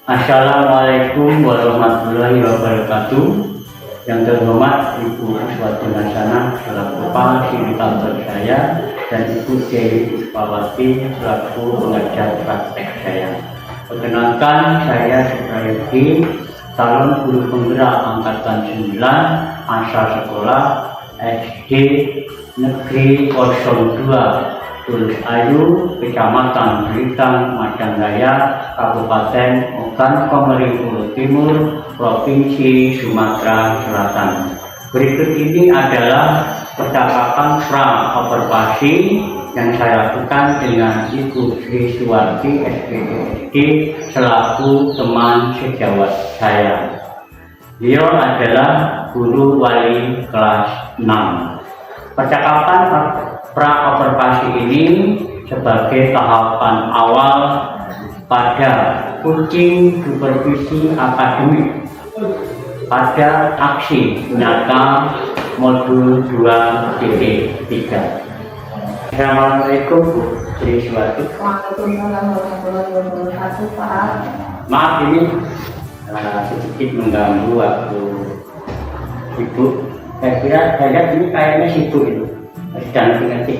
Assalamualaikum warahmatullahi wabarakatuh. Yang terhormat Ibu Uswatun Hasanah selaku Kepala Studi Kantor saya dan Ibu Dewi Puspawati selaku pengajar praktek saya. Perkenalkan, saya Suprayadi, calon guru penggerak angkatan 9 asal sekolah SD Negeri 02 Tulus Ayu, Kecamatan Belitang, Madang Raya, Kabupaten Ogan Komering Ulu Timur, Provinsi Sumatera Selatan. Berikut ini adalah percakapan pra-observasi yang saya lakukan dengan Ibu Sri Suwarti SPPD selaku teman sejawat saya. Beliau adalah guru wali kelas 6. Percakapan pra-observasi ini sebagai tahapan awal pada coaching supervisi akademik pada aksi nyata modul 2.3. Assalamualaikum Bu Sri Suwarti. Waalaikumsalam warahmatullahi wabarakatuh, Pak. Maaf ini sedikit mengganggu waktu Ibu. Saya kira ini kayaknya sibuk itu. Sedang ngerti.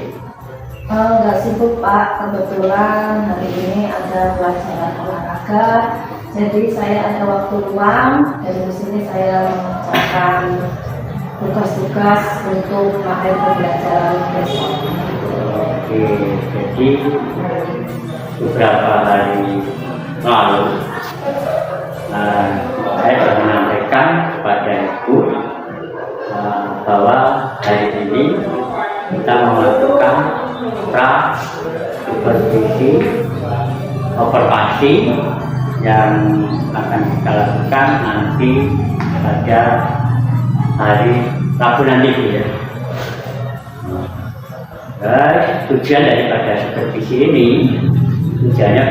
Enggak sibuk, Pak. Kebetulan hari ini ada pelajaran olahraga, jadi saya ada waktu luang dan di sini saya mengerjakan tugas-tugas untuk materi pembelajaran besok. Oke, jadi beberapa hari lalu saya sudah menyampaikan kepada Ibu bahwa hari ini kita melakukan pra-supervisi observasi yang akan kita lakukan nanti pada hari Rabu nanti ya. Tujuan daripada supervisi ini tujuannya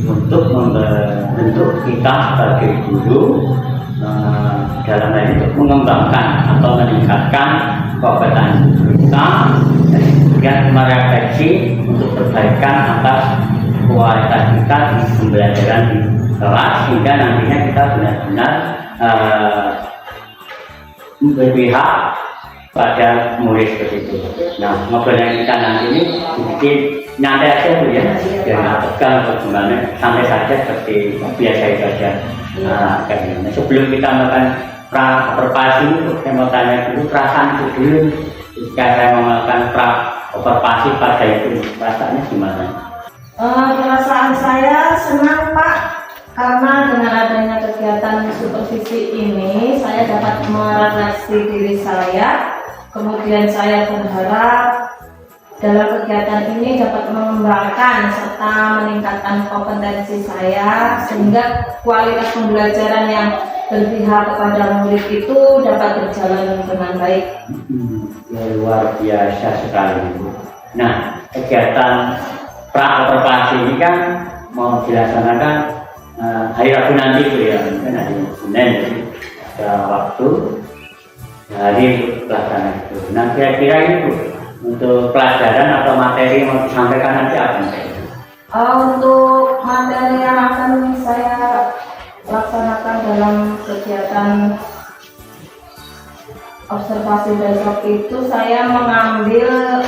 untuk membentuk kita sebagai guru dalam hal ini untuk mengembangkan atau meningkatkan kompetensi kita dan merefleksi untuk perbaikan atas kualitas kita di pembelajaran di kelas sehingga nantinya kita benar-benar berpihak pada murid seperti itu. Nah, ngobrol yang kita nanti ini bikin nyantai aja Bu ya, jangan tegang atau gimana, santai saja seperti biasa saja. Nah, sebelum kita melakukan pra-observasi, saya mau tanya dulu perasaan Ibu dulu. Jika saya melakukan pra-observasi pada itu, perasaannya gimana? Perasaan saya senang, Pak, karena dengan adanya kegiatan supervisi ini saya dapat merefleksi diri saya. Kemudian saya berharap dalam kegiatan ini dapat mengembangkan serta meningkatkan kompetensi saya sehingga kualitas pembelajaran yang berpihak kepada murid itu dapat berjalan dengan baik. Ya, luar biasa sekali Bu. Nah, kegiatan pra-observasi ini kan mau dilaksanakan hari Rabu nanti Bu ya, mungkin hari Senin ada waktu hari pelajaran itu. Nah, kira-kira itu untuk pelajaran atau materi yang mau disampaikan nanti apa? Untuk materi yang akan saya laksanakan dalam kegiatan observasi besok itu saya mengambil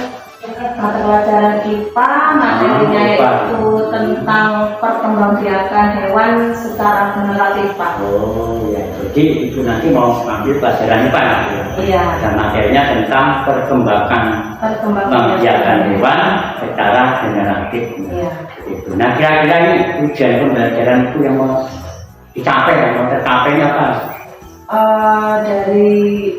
mata pelajaran IPA, materinya yaitu tentang perkembangbiakan hewan secara generatif, Pak. Oh ya, jadi itu nanti mau ambil pelajaran IPA ya? Iya. Dan materinya tentang perkembangbiakan hewan secara generatif. Iya. Itu. Nah, kira-kira ini tujuan pembelajaran itu yang mau dicapai, yang mau tercapainya apa? Dari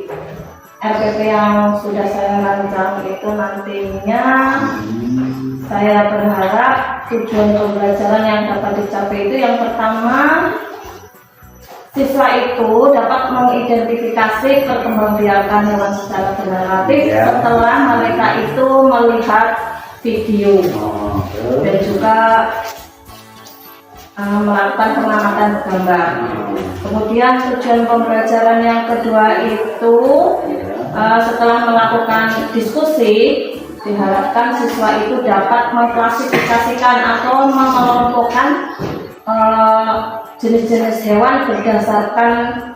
RPP yang sudah saya rancang itu nantinya saya berharap tujuan pembelajaran yang dapat dicapai itu yang pertama, siswa itu dapat mengidentifikasi perkembangbiakan hewan secara generatif setelah mereka itu melihat video dan juga melakukan pengamatan gambar. Kemudian tujuan pembelajaran yang kedua itu setelah melakukan diskusi, diharapkan siswa itu dapat mengklasifikasikan atau mengelompokkan jenis-jenis hewan berdasarkan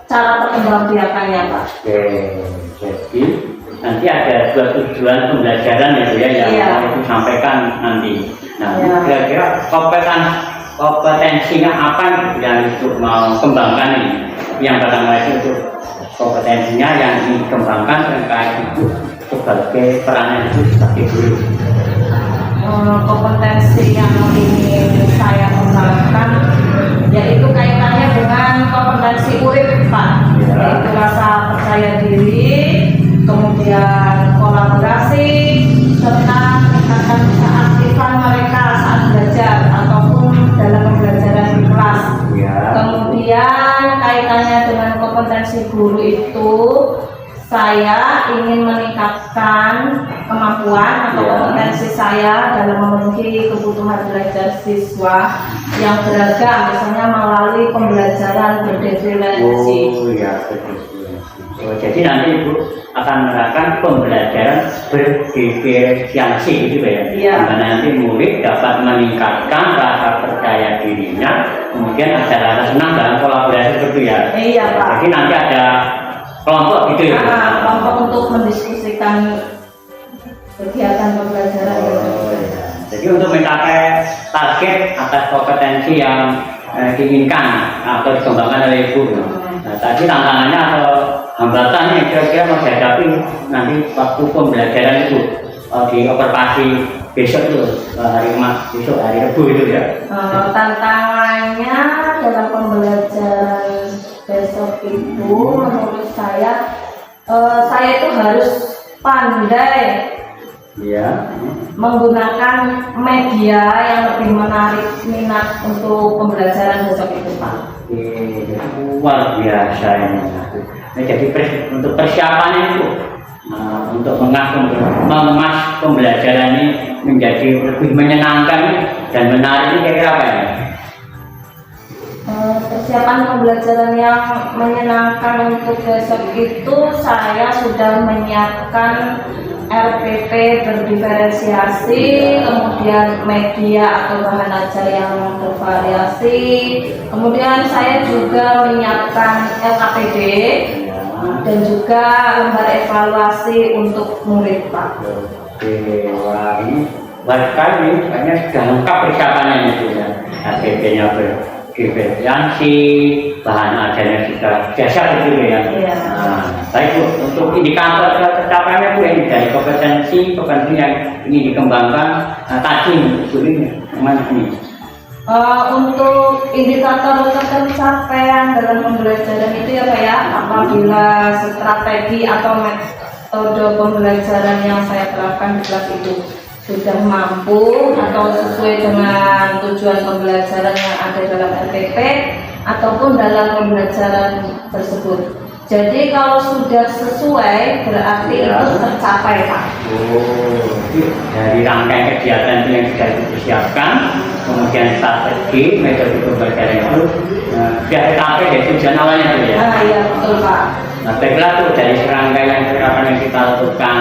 cara perkembangbiakannya, Pak. Oke, jadi nanti ada dua tujuan pembelajaran ya Bu ya yang Iya. mau disampaikan nanti. Nah, Iya. kira-kira kompetensinya apa yang itu mau kembangkan ini? Yang pertama itu untuk kompetensinya yang dikembangkan terkait itu sebagai perannya itu sebagai guru. Kompetensi yang ingin saya kembangkan yaitu kaitannya dengan kompetensi urip, Pak. Ya. Yaitu rasa percaya diri, kemudian kolaborasi, serta meningkatkan keaktifan mereka saat belajar ataupun dalam pembelajaran di kelas. Ya. Kemudian kaitannya dengan kompetensi guru itu saya ingin meningkatkan kemampuan atau Ya. kompetensi saya dalam memenuhi kebutuhan belajar siswa yang beragam, misalnya melalui pembelajaran berdefinisi. Oh ya, betul. Oh, jadi nanti Ibu akan menerapkan pembelajaran berdiferensiasi gitu ya. Iya. Di mana nanti murid dapat meningkatkan rasa percaya dirinya, kemudian ada rasa senang dalam kolaborasi seperti ya. Iya, Pak. Jadi nanti ada kelompok gitu ya. Kelompok untuk mendiskusikan kegiatan pembelajaran. Oh, ya. Jadi untuk mencapai target atas kompetensi yang diinginkan atau dikembangkan oleh Ibu. Nah, tadi tantangannya atau hambatannya kira-kira mau dihadapi nanti waktu pembelajaran itu di observasi besok itu hari besok hari Rabu itu ya. Tantangannya dalam pembelajaran besok itu menurut saya itu harus pandai Iya. menggunakan media yang lebih menarik minat untuk pembelajaran besok itu, Pak. Luar biasa ini. Nah, jadi untuk persiapannya itu untuk mengemas pembelajaran ini menjadi lebih menyenangkan dan menarik ini kira-kira apa ya? Persiapan pembelajaran yang menyenangkan untuk besok itu saya sudah menyiapkan RPP berdiferensiasi, kemudian media atau bahan ajar yang bervariasi, kemudian saya juga menyiapkan LKPD dan juga lembar evaluasi untuk murid, Pak. Oke, wah ini baik sekali, kayaknya sudah lengkap persiapannya itu ya. RPP-nya berdiferensiasi, bahan ajarnya juga biasa begitu ya. Iya. Nah, baik Bu, untuk indikator tercapainya Bu ini dari kompetensi yang ingin dikembangkan tadi Bu ini mana ini? Untuk indikator tercapaian dalam pembelajaran itu ya Pak ya, apabila strategi atau metode pembelajaran yang saya terapkan di kelas itu sudah mampu atau sesuai dengan tujuan pembelajaran yang ada dalam RPP ataupun dalam pembelajaran tersebut. Jadi kalau sudah sesuai berarti itu tercapai, Pak. Oh, dari rangkaian kegiatan yang sudah dipersiapkan, kemudian strategi, metode pembelajaran itu sudah tercapai dari tujuan awalnya itu ya. Iya betul, Pak. Nah, baiklah tuh dari serangkaian kegiatan yang kita lakukan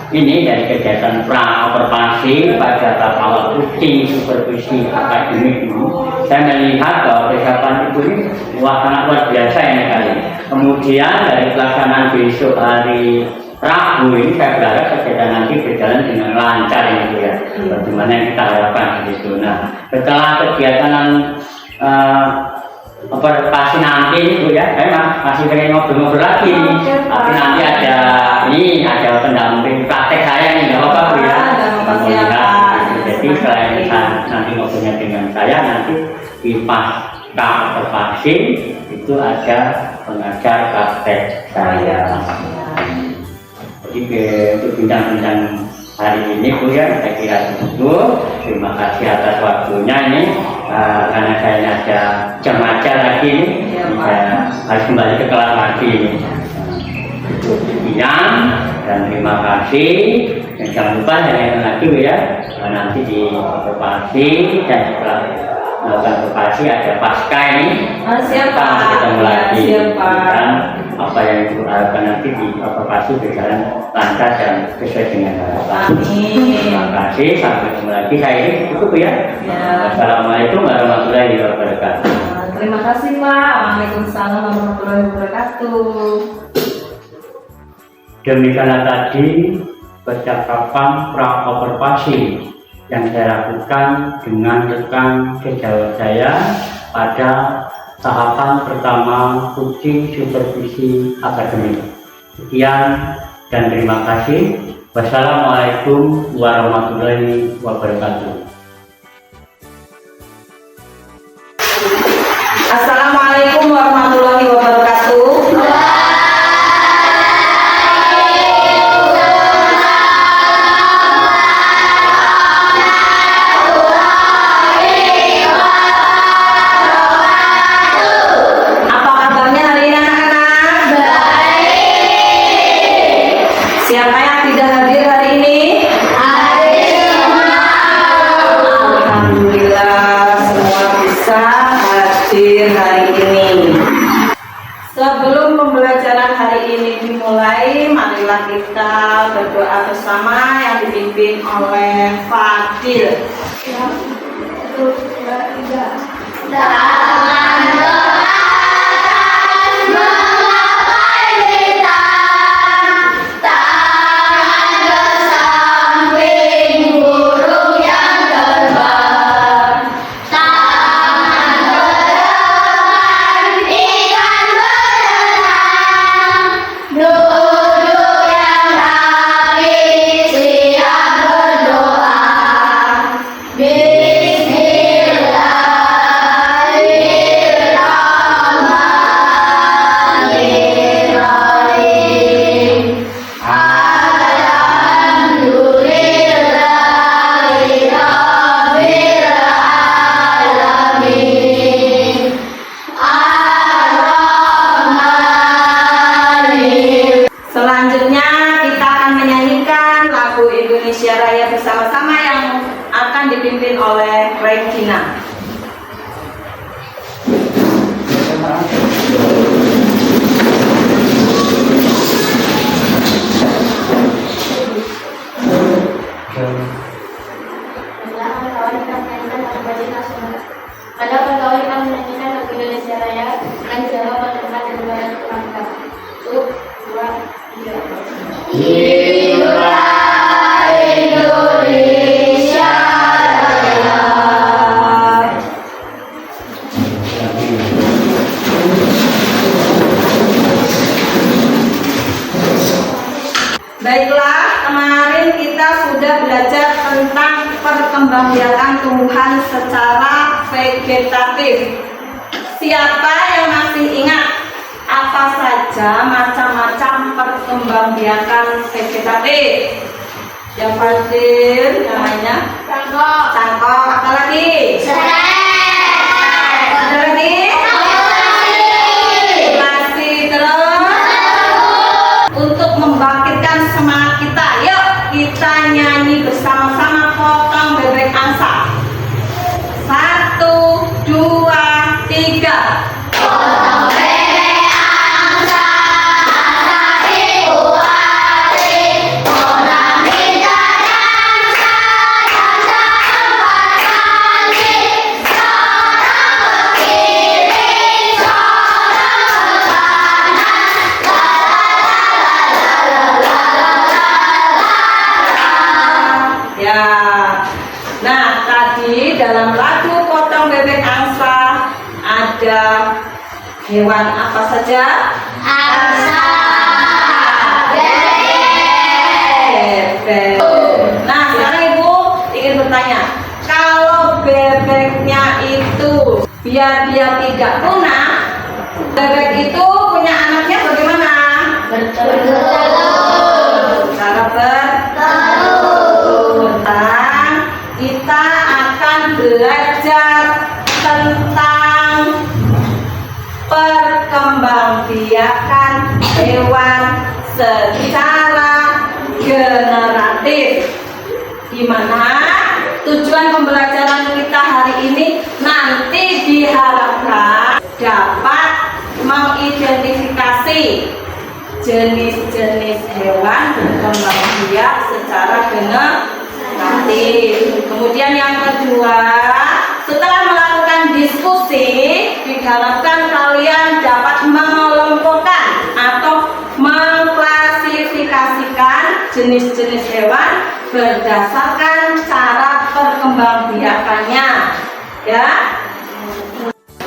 ini dari kegiatan pra-observasi pada tahap awal uji supervisi akademik ini, saya melihat bahwa persiapan Ibu ini sangat luar biasa ini kali. Kemudian dari pelaksanaan besok hari Rabu ini saya berharap kegiatan nanti berjalan dengan lancar ini ya. Bagaimana yang kita harapkan begitu. Nah, setelah kegiatan observasi nanti Bu ya, saya masih pengen ngobrol-ngobrol lagi. Tapi nanti ada pendamping praktek saya nih, nggak apa-apa Bu ya. Jadi selain nanti ngobrolnya dengan saya, nanti di pasca observasi itu ada pengajar praktek saya. Jadi untuk bincang-bincang hari ini Bu ya, saya kira cukup. Terima kasih atas waktunya ini. Karena saya ada jam aja lagi ini, saya harus kembali ke kelas lagi ini. Sekian dan terima kasih. Dan jangan lupa yang lagi ya, nanti di observasi dan setelah melakukan observasi ada pasca ini. Siapa? Ketemu lagi. Siapa? Dan apa yang diharapkan nanti di observasi berjalan lancar dan sesuai dengan harapan. Terima kasih. Sampai ketemu lagi. Saya ini cukup ya. Assalamualaikum warahmatullahi wabarakatuh. Waalaikumsalam warahmatullahi wabarakatuh. Demikianlah tadi percakapan pra-observasi yang saya lakukan dengan rekan sejawat saya pada tahapan pertama uji supervisi akademik. Sekian dan terima kasih. Wassalamualaikum warahmatullahi wabarakatuh. Assalamualaikum warahmatullahi wabarakatuh. Apa kabarnya hari ini anak-anak? Siapa yang tidak hadir hari ini? Alhamdulillah semua bisa hadir hari ini. Sebelum pembelajaran hari ini dimulai, marilah kita berdoa bersama yang dipimpin oleh Fadil. Selanjutnya kita akan menyanyikan lagu Indonesia Raya bersama-sama yang akan dipimpin oleh Regina. Pada pegawai kami menyanyikan lagu Indonesia Raya dan Jawa menemukan dan membayar perangkat. 1, 2, 3. Hiduplah Indonesia Raya. Baiklah, kemarin kita sudah belajar tentang perkembangbiakan tumbuhan secara vegetatif. Siapa yang masih ingat apa saja macam-macam perkembangbiakan vegetatif? Yang Fadil namanya cangkok, apa lagi? Ada lagi? Masih terus. Untuk membangkitkan semangat kita, yuk kita nyanyi bersama-sama potong bebek angsa. 1, 2, 3. Potong bebek angsa, angsa ibu hari, orang tidak angsa, angsa 4 kali, seorang ke kiri, seorang ke kanan, ya. Nah, tadi dalam lagu potong bebek angsa ada hewan apa saja? Angsa, Bebek. Nah, sekarang Ibu ingin bertanya, kalau bebeknya itu biar dia tidak punah, bebek itu punya anaknya bagaimana? Cara bertelur. Kita akan belajar tentang perkembangbiakan hewan secara generatif, di mana tujuan pembelajaran kita hari ini nanti diharapkan dapat mengidentifikasi jenis-jenis hewan berkembang biak secara generatif. Kemudian yang kedua, setelah melakukan diskusi di diharapkan kalian dapat mengelompokkan atau mengklasifikasikan jenis-jenis hewan berdasarkan cara perkembangbiakannya, ya.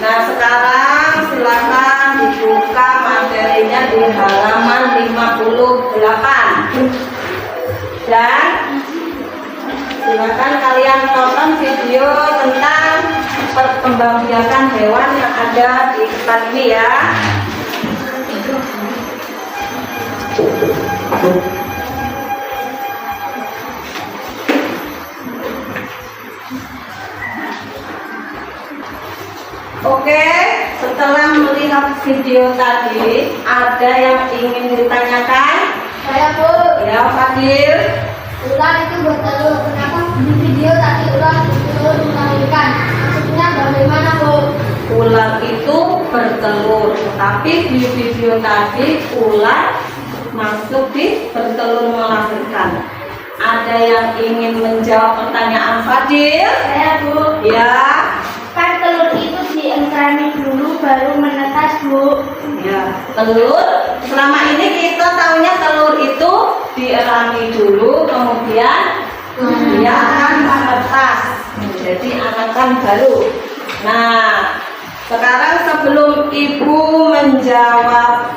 Nah, sekarang silakan dibuka materinya di halaman 58 dan silakan kalian tonton video tentang perkembangbiakan hewan yang ada di depan ini, ya. Oke, setelah melihat video tadi, ada yang ingin ditanyakan? Saya Bu. Ya, Fadil. Ular itu bertelur. Kenapa di video tadi ular bertelur melahirkan? Maksudnya bagaimana Bu? Ular itu bertelur, tetapi di video tadi ular masuk di bertelur melahirkan. Ada yang ingin menjawab pertanyaan Fadil? Saya Bu. Ya. Kan telur itu diengkrami dulu baru menetas Bu. Ya, telur. Selama ini kita tahunya telur itu dierami dulu, kemudian dia akan menetas menjadi anakan baru. Nah, sekarang sebelum Ibu menjawab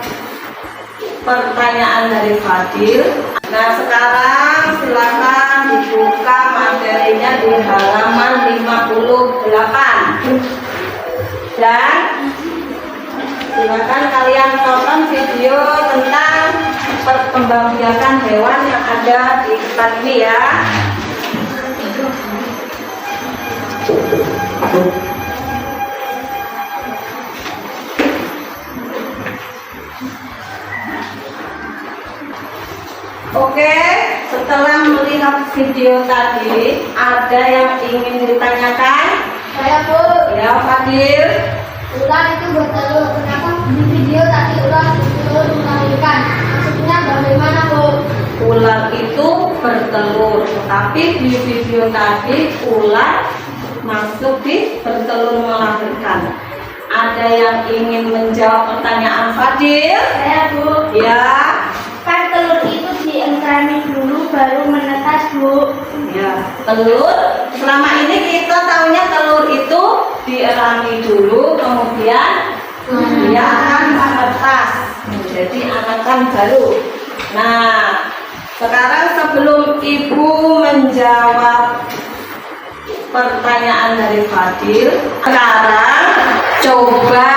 pertanyaan dari Fadil, nah sekarang silakan dibuka materinya di halaman 58 dan silakan kalian tonton video tentang perkembangbiakan hewan yang ada di depan ini, ya. Oke, setelah melihat video tadi, ada yang ingin ditanyakan? Saya Bu. Ya, Fadil. Ular itu bertelur. Kenapa di video tadi ular bertelur melahirkan? Maksudnya bagaimana Bu? Ular itu bertelur, tetapi di video tadi ular masuk di bertelur melahirkan. Ada yang ingin menjawab pertanyaan Fadil? Saya Bu. Ya. Kan telur itu diengkrami dulu baru menetas Bu. Ya, telur. Selama ini kita tahunya telur itu dierami dulu, kemudian dia akan menetas menjadi anakan baru. Nah, sekarang sebelum Ibu menjawab pertanyaan dari Fadil, sekarang coba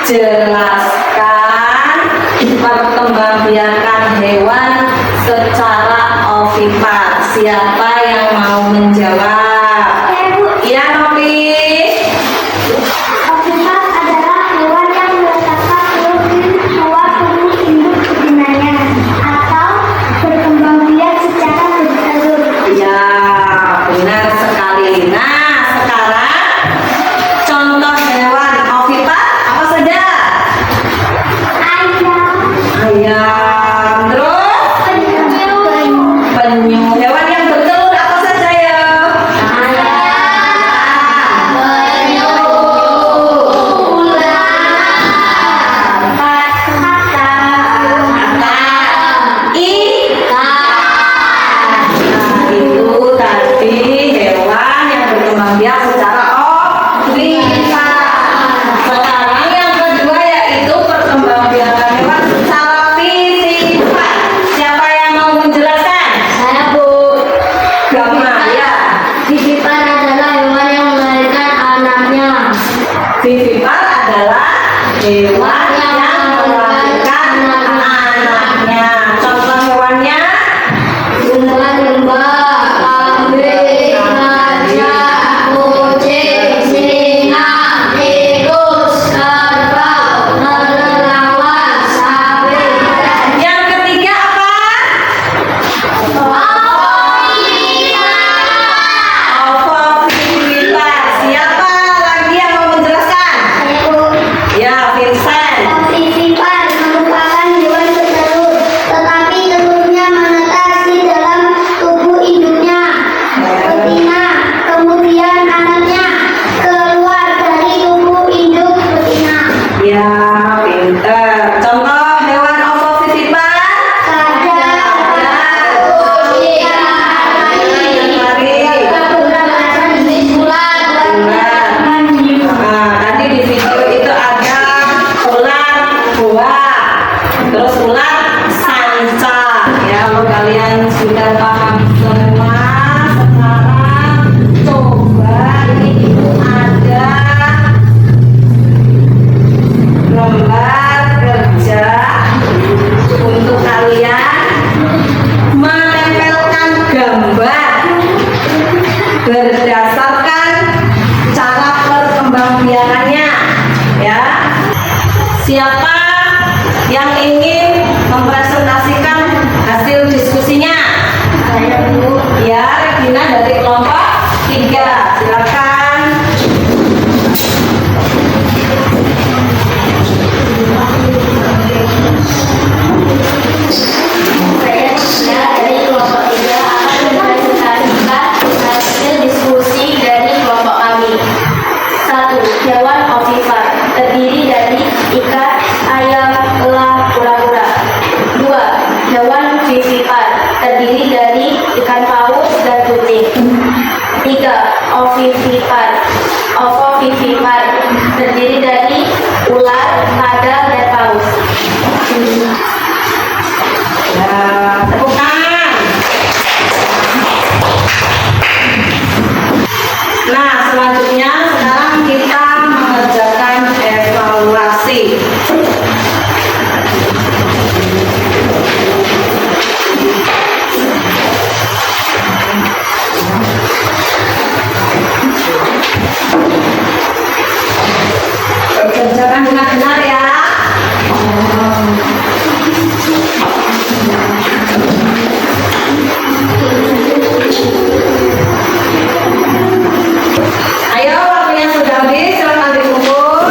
jelaskan perkembangbiakan hewan secara ovipat. Siapa yang mau menjawab? Saya Bu. Iya, Nopi. Ovipat adalah hewan yang meletakkan telur di luar tubuh induk betinanya atau berkembang biak secara bertelur. Ya, benar sekali. Nah, sekarang contoh hewan ovipat apa saja? Ayam, Ayam, terus penyu, penyu. Hewan yang bertelur apa saja ya? ayam, pembiarannya. Ya, siapa yang ingin mempresentasikan hasil diskusinya? Saya dulu. Ya, Regina dari kelompok 3, silakan. Saya dari kelompok 3 akan mempresentasikan hasil diskusi dari kelompok kami. 1. Hewan ovipar terdiri dari ikan, ayam, elang, kura-kura. 2. Hewan vivipar terdiri dari ikan paus dan kucing. 3. Ovivipar terdiri dari ular, kadal, dan paus. Ya, tepuk tangan. Nah, selanjutnya sekarang kita mengerjakan evaluasi. Kerjakan dengan benar ya. Ayo, waktunya sudah habis, silakan dikumpul.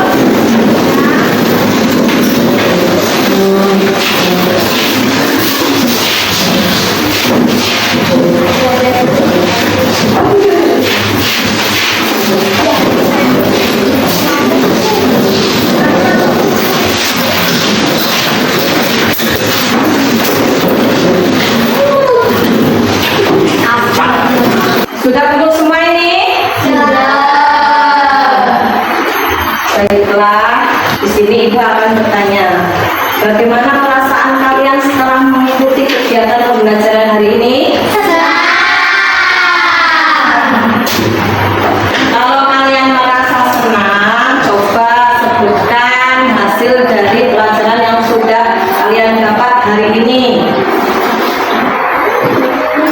Sudah kumpul semua ini? Baiklah, di sini Ibu akan bertanya, bagaimana perasaan kalian setelah mengikuti kegiatan pembelajaran hari ini? Kalau kalian merasa senang, coba sebutkan hasil dari pelajaran yang sudah kalian dapat hari ini.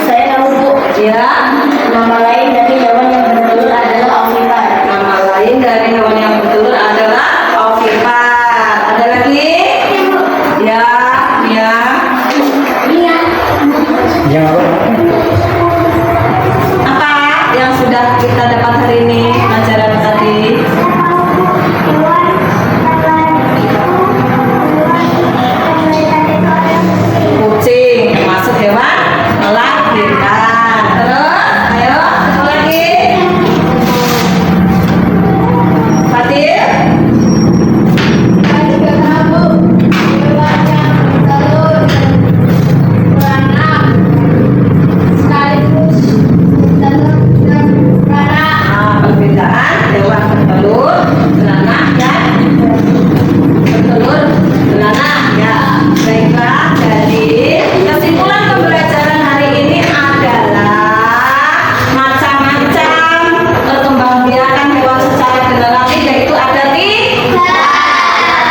Saya tahu Bu, Ya, nama lain dari hewan yang bertelur adalah ovipar. nama lain dari hewan yang bertelur adalah ovipar. Ada lagi? Ya, ya. Iya. Yang apa? Apa yang sudah kita dapat hari ini pelajaran tadi? Kucing termasuk hewan melahirkan. Terus, ayo satu lagi. Fatir, Saya juga tahu hewan yang bertelur beranak sekaligus bertelur dan beranak. perbedaan hewan bertelur, beranak dan bertelur beranak. Ya, baiklah. Jadi kesimpulan pembelajaran hari ini adalah macam-macam perkembangbiakan hewan secara generasi, yaitu ada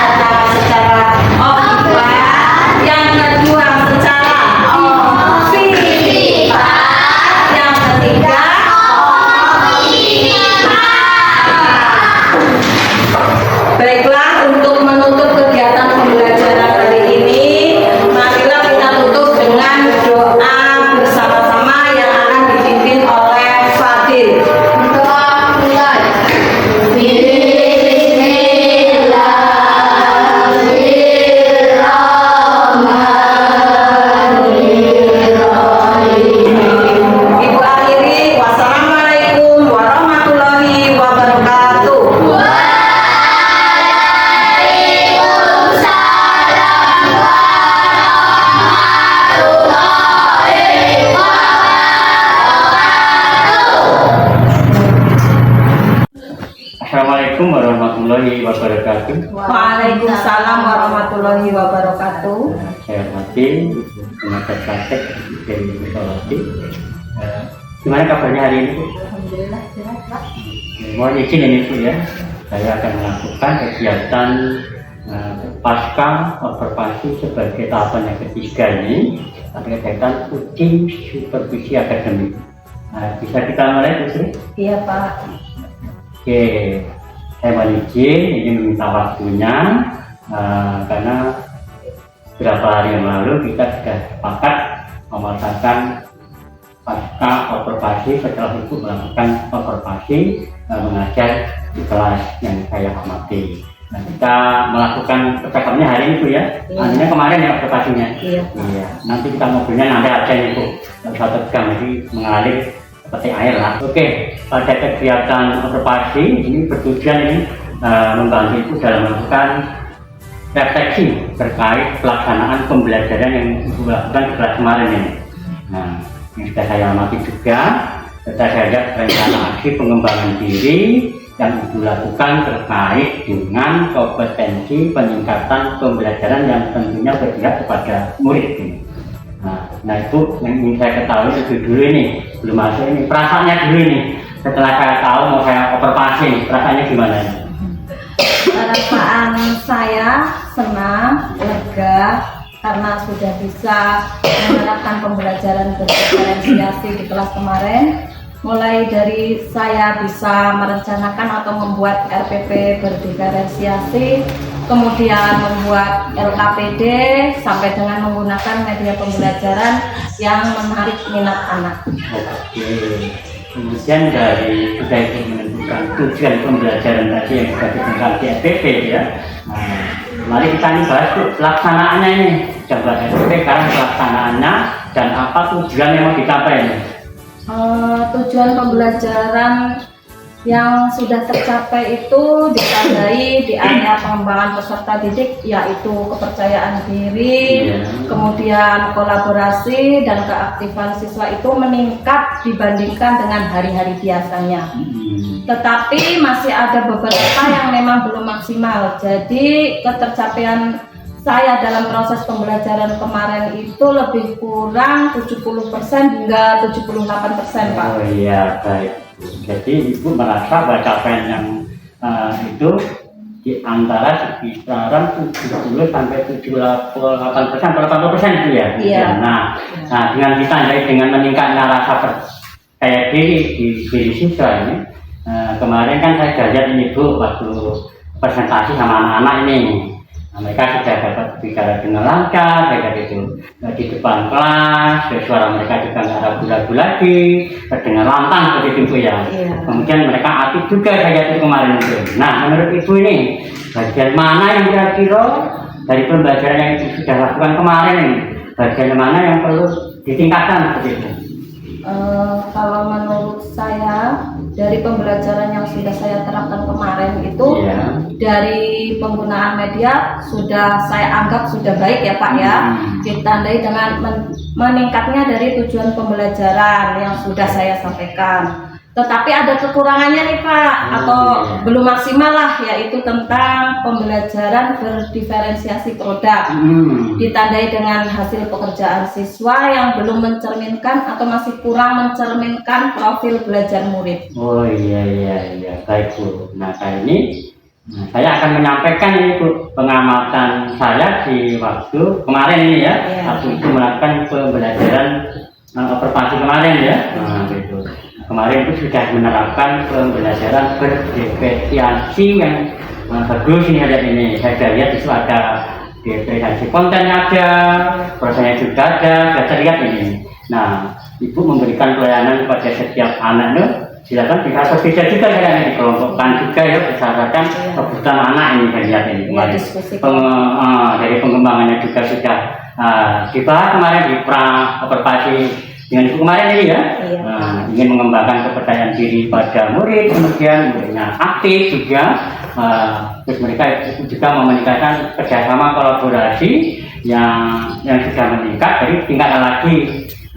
pertama secara ovipar, yang kedua secara ovipar, yang ketiga baiklah, untuk menutup kegiatan pembelajaran hari ini, marilah kita tutup dengan doa bersama-sama yang akan dipimpin oleh Fadil. Doa mulai. Ibu akhiri, wassalamualaikum warahmatullahi wabarakatuh. Assalamualaikum warahmatullahi wabarakatuh. Waalaikumsalam warahmatullahi wabarakatuh. Saya hormati Ibu Pengajar Praktek dari Sulawesi. Gimana kabarnya hari ini, Bu? Alhamdulillah sehat, Pak. Mohon izin ini, Bu, ya. Saya akan melakukan kegiatan pasca observasi sebagai tahapan yang ketiga ini, kegiatan uji supervisi akademik. Bisa kita mulai, Bu Sri? Iya, Pak. Oke, saya mohon izin meminta waktunya karena beberapa hari yang lalu kita sudah sepakat memasarkan pasca observasi setelah ibu melakukan observasi mengajar di kelas yang saya amati. Nah, kita melakukan percakapannya hari ini Bu ya. Artinya kemarin ya observasinya. Iya. Iya. Nanti kita ngobrolnya nanti aja nih Bu. Satu jam jadi mengalir seperti air lah. Oke, pada kegiatan observasi ini bertujuan ini membantu Ibu dalam melakukan refleksi terkait pelaksanaan pembelajaran yang Ibu lakukan di kelas kemarin ini. Nah, yang sudah saya amati juga, serta saya lihat rencana aksi pengembangan diri yang Ibu lakukan terkait dengan kompetensi peningkatan pembelajaran yang tentunya berpihak kepada murid ini. Nah itu yang ingin saya ketahui lebih dulu ini, belum masuk ini, perasaannya dulu ini. Setelah saya tahu mau saya observasi, perasaannya gimana? Perasaan saya senang, lega, karena sudah bisa menerapkan pembelajaran berdiferensiasi di kelas kemarin. Mulai dari saya bisa merencanakan atau membuat RPP berdiferensiasi, kemudian membuat LKPD, sampai dengan menggunakan media pembelajaran yang menarik minat anak. Oke. Kemudian dari sudah itu menentukan tujuan pembelajaran tadi yang sudah ditentukan di RPP ya. Nah, mari kita ini bahas pelaksanaannya ini. Coba RPP sekarang pelaksanaannya dan apa tujuan yang mau dicapai ini. Tujuan pembelajaran yang sudah tercapai itu ditandai di area pengembangan peserta didik, yaitu kepercayaan diri, kemudian kolaborasi dan keaktifan siswa itu meningkat dibandingkan dengan hari-hari biasanya. Tetapi masih ada beberapa yang memang belum maksimal. Jadi ketercapaian saya dalam proses pembelajaran kemarin itu lebih kurang 70% hingga 78%, Pak. Oh iya, baik. Jadi Ibu merasa bahwa capaian yang itu di antara sekitaran 70 sampai 78%, 80% itu ya? Iya. Nah, dengan ditandai dengan meningkatnya rasa percaya diri di diri siswa ini, kemarin kan saya lihat ini Bu, waktu presentasi sama anak-anak ini. Mereka sudah dapat bicara dengan lancar, mereka itu di depan kelas, suara mereka juga nggak ragu-ragu lagi, terdengar lantang seperti itu ya. Iya. Kemudian mereka aktif juga saya itu kemarin itu. Nah, menurut Ibu ini, bagian mana yang kira-kira dari pembelajaran yang sudah lakukan kemarin ini, bagian mana yang perlu ditingkatkan seperti itu? Kalau menurut saya dari pembelajaran yang sudah saya terapkan kemarin itu, dari penggunaan media sudah saya anggap sudah baik ya Pak ya, ditandai dengan meningkatnya dari tujuan pembelajaran yang sudah saya sampaikan. Tetapi ada kekurangannya nih Pak, atau belum maksimal lah, yaitu tentang pembelajaran berdiferensiasi produk. Ditandai dengan hasil pekerjaan siswa yang belum mencerminkan atau masih kurang mencerminkan profil belajar murid. Oh iya, baik Bu. Nah kali ini saya akan menyampaikan ini Bu, pengamatan saya di waktu kemarin ini ya, waktu itu melakukan pembelajaran observasi kemarin ya. Nah gitu. Kemarin itu sudah menerapkan pembelajaran berdiferensiasi yang bagus ini ada ini. Saya lihat itu ada diferensiasi kontennya ada, prosesnya juga ada, saya lihat ini. Nah, Ibu memberikan pelayanan kepada setiap anak itu, silakan bisa berbeda juga ya, dikelompokkan juga ya berdasarkan kebutuhan anak ini saya lihat ini. Dari pengembangannya juga sudah dibahas kemarin di observasi dengan Ibu kemarin ini ya, ingin mengembangkan kepercayaan diri pada murid, kemudian muridnya aktif juga, terus mereka itu juga meningkatkan kerjasama kolaborasi yang sudah meningkat, jadi tingkatkan lagi.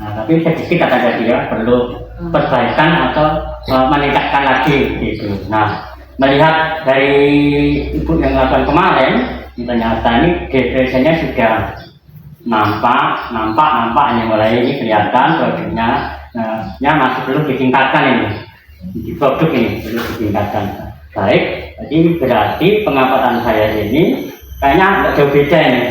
Nah, tapi sedikit kata tadi ya, perlu perbaikan atau meningkatkan lagi gitu. Nah, melihat dari Ibu yang lakukan kemarin, ternyata ini depresinya sudah nampaknya mulai ini kelihatan produknya, masih perlu ditingkatkan ini, di produk ini perlu ditingkatkan. Baik, jadi berarti pengamatan saya ini kayaknya agak jauh beda ini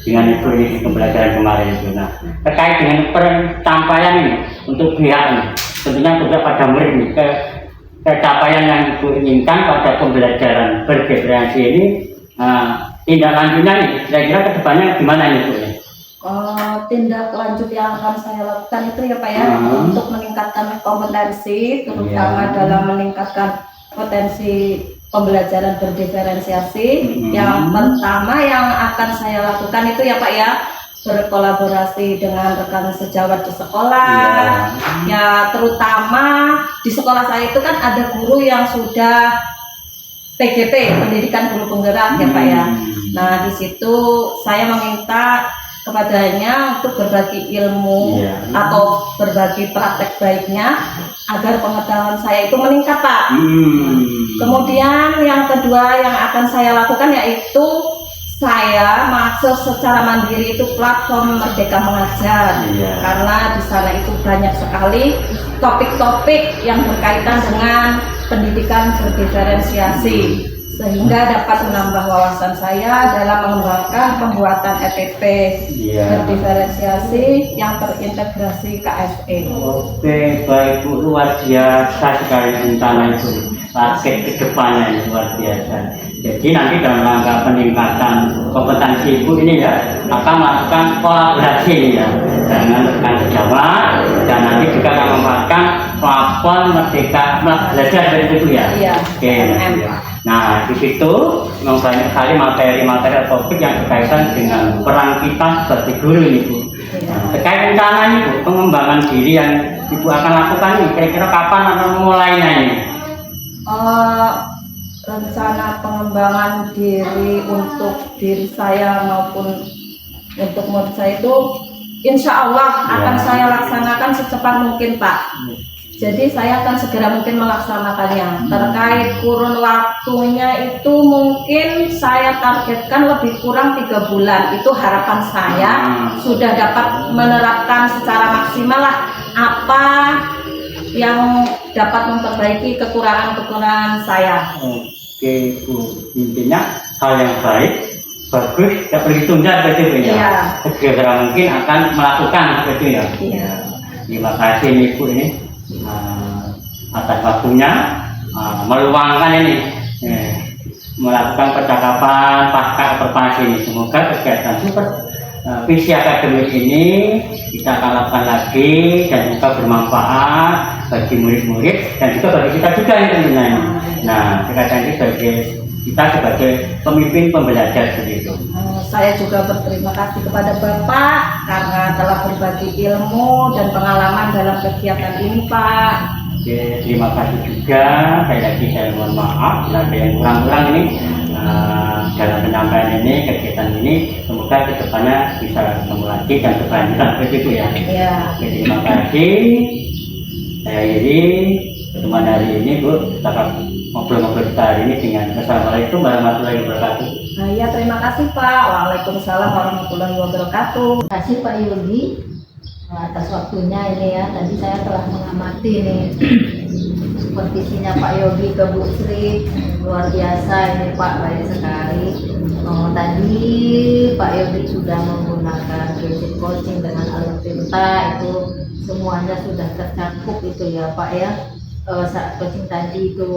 dengan Ibu ini di pembelajaran kemarin itu. Nah, terkait dengan pencapaian ini untuk pihak ini, tentunya juga pada murid ini, pencapaian yang Ibu inginkan pada pembelajaran bergenerasi ini, tindak lanjutnya nih, kira-kira kedepannya gimana nih Bu? Tindak lanjut yang akan saya lakukan itu ya Pak ya, untuk meningkatkan kompetensi, terutama dalam meningkatkan potensi pembelajaran berdiferensiasi. Yang pertama yang akan saya lakukan itu ya Pak ya, berkolaborasi dengan rekan sejawat di sekolah. Ya terutama di sekolah saya itu kan ada guru yang sudah PGP, pendidikan guru penggerak ya Pak ya. Nah di situ saya meminta kepadanya untuk berbagi ilmu atau berbagi praktek baiknya agar pengetahuan saya itu meningkat Pak. Kemudian yang kedua yang akan saya lakukan yaitu saya masuk secara mandiri itu platform Merdeka Mengajar, karena di sana itu banyak sekali topik-topik yang berkaitan dengan pendidikan berdiferensiasi, sehingga dapat menambah wawasan saya dalam mengembangkan pembuatan EPP berdiferensiasi yang terintegrasi KSE. Oke, baik Bu, luar biasa sekali rencana itu. Target kedepannya luar biasa. Jadi nanti dalam rangka peningkatan kompetensi Ibu ini ya akan melakukan kolaborasi ya dengan rekan sejawat, dan nanti juga akan memanfaatkan platform Merdeka Belajar dari itu ya. Oke. Nah di situ memang banyak sekali materi-materi atau topik yang berkaitan dengan peran kita sebagai guru ini Bu. Terkait rencana ini Bu, pengembangan diri yang Ibu akan lakukan ini, kira-kira kapan akan memulainya ini? Rencana pengembangan diri untuk diri saya maupun untuk murid saya itu insya Allah akan saya laksanakan secepat mungkin Pak. Jadi saya akan segera mungkin melaksanakannya. Terkait kurun waktunya itu mungkin saya targetkan lebih kurang 3 bulan. Itu harapan saya sudah dapat menerapkan secara maksimal lah apa yang dapat memperbaiki kekurangan-kekurangan saya. Oke Bu, intinya hal yang baik, bagus, tidak perlu ditunda begitu ya. Segera mungkin akan melakukan begitu ya. Terima kasih nih Bu ini atas waktunya, meluangkan ini melakukan percakapan pasca operasi ini. Semoga kegiatan visi akademis ini kita akan lakukan lagi dan juga bermanfaat bagi murid-murid dan juga bagi kita juga yang tentunya. Nah, kegiatan ini sebagai kita sebagai pemimpin pembelajar begitu. Saya juga berterima kasih kepada Bapak karena telah berbagi ilmu dan pengalaman dalam kegiatan ini Pak. Oke, terima kasih juga. Saya mohon maaf bila ada yang kurang-kurang ini dalam penyampaian ini, kegiatan ini. Semoga kedepannya bisa ketemu lagi dan berkelanjutan begitu ya. Oke, terima kasih. Saya Iri, pertemuan hari ini Bu, kita ngobrol-ngobrol kita hari ini dengan Assalamualaikum warahmatullahi wabarakatuh. Ya terima kasih Pak. Waalaikumsalam warahmatullahi wabarakatuh. Terima kasih Pak Yogi atas waktunya ini ya. Tadi saya telah mengamati nih supervisinya Pak Yogi ke Bu Sri, luar biasa ini Pak, baik sekali. Tadi Pak Yogi sudah menggunakan basic coaching dengan alur tinta, itu semuanya sudah tercakup itu ya Pak ya. Saat coaching tadi itu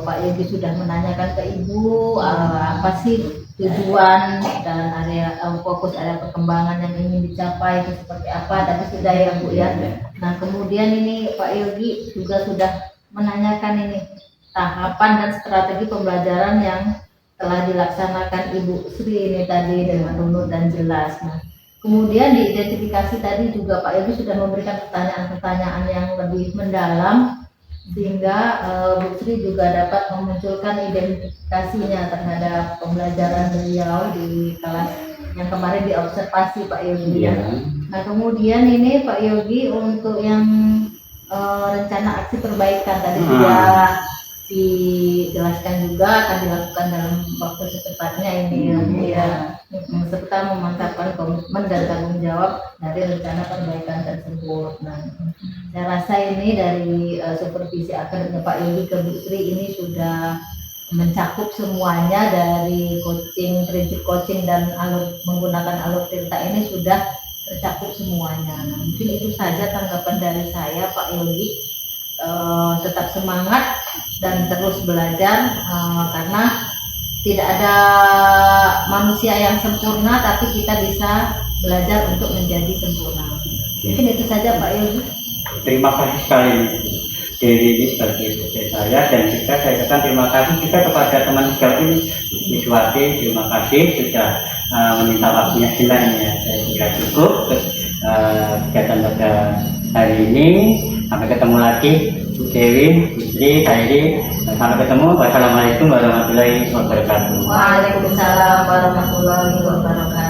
Pak Yogi sudah menanyakan ke Ibu apa sih tujuan dan area fokus area perkembangan yang ingin dicapai itu seperti apa, tadi sudah ya Bu ya. Nah kemudian ini Pak Yogi juga sudah menanyakan ini tahapan dan strategi pembelajaran yang telah dilaksanakan Ibu Sri ini tadi dengan runut dan jelas. Nah kemudian diidentifikasi tadi juga Pak Yogi sudah memberikan pertanyaan-pertanyaan yang lebih mendalam, sehingga Bu Sri juga dapat memunculkan identifikasinya terhadap pembelajaran beliau di kelas yang kemarin diobservasi Pak Yogi. Nah kemudian ini Pak Yogi untuk yang rencana aksi perbaikan tadi sudah dijelaskan juga akan dilakukan dalam waktu secepatnya ini ya, serta memantapkan komitmen dan tanggung jawab dari rencana perbaikan tersebut. Nah, saya rasa ini dari supervisi akademik Pak Yogi ke Bu Sri ini sudah mencakup semuanya, dari coaching, prinsip coaching dan menggunakan alur tinta ini sudah tercakup semuanya. Nah, mungkin itu saja tanggapan dari saya Pak Yogi. tetap semangat dan terus belajar, karena tidak ada manusia yang sempurna, tapi kita bisa belajar untuk menjadi sempurna. Mungkin itu saja Pak Yogi. Terima kasih sekali Dewi ini sebagai istri saya, dan juga saya katakan terima kasih juga kepada teman sejauh ini Wiswati. Terima kasih sudah meminta waktunya sebenarnya. Saya kira cukup kegiatan pada hari ini. Sampai ketemu lagi Bu Dewi, Istri, Khairi. Sampai ketemu. Wassalamualaikum warahmatullahi wabarakatuh. Waalaikumsalam warahmatullahi wabarakatuh.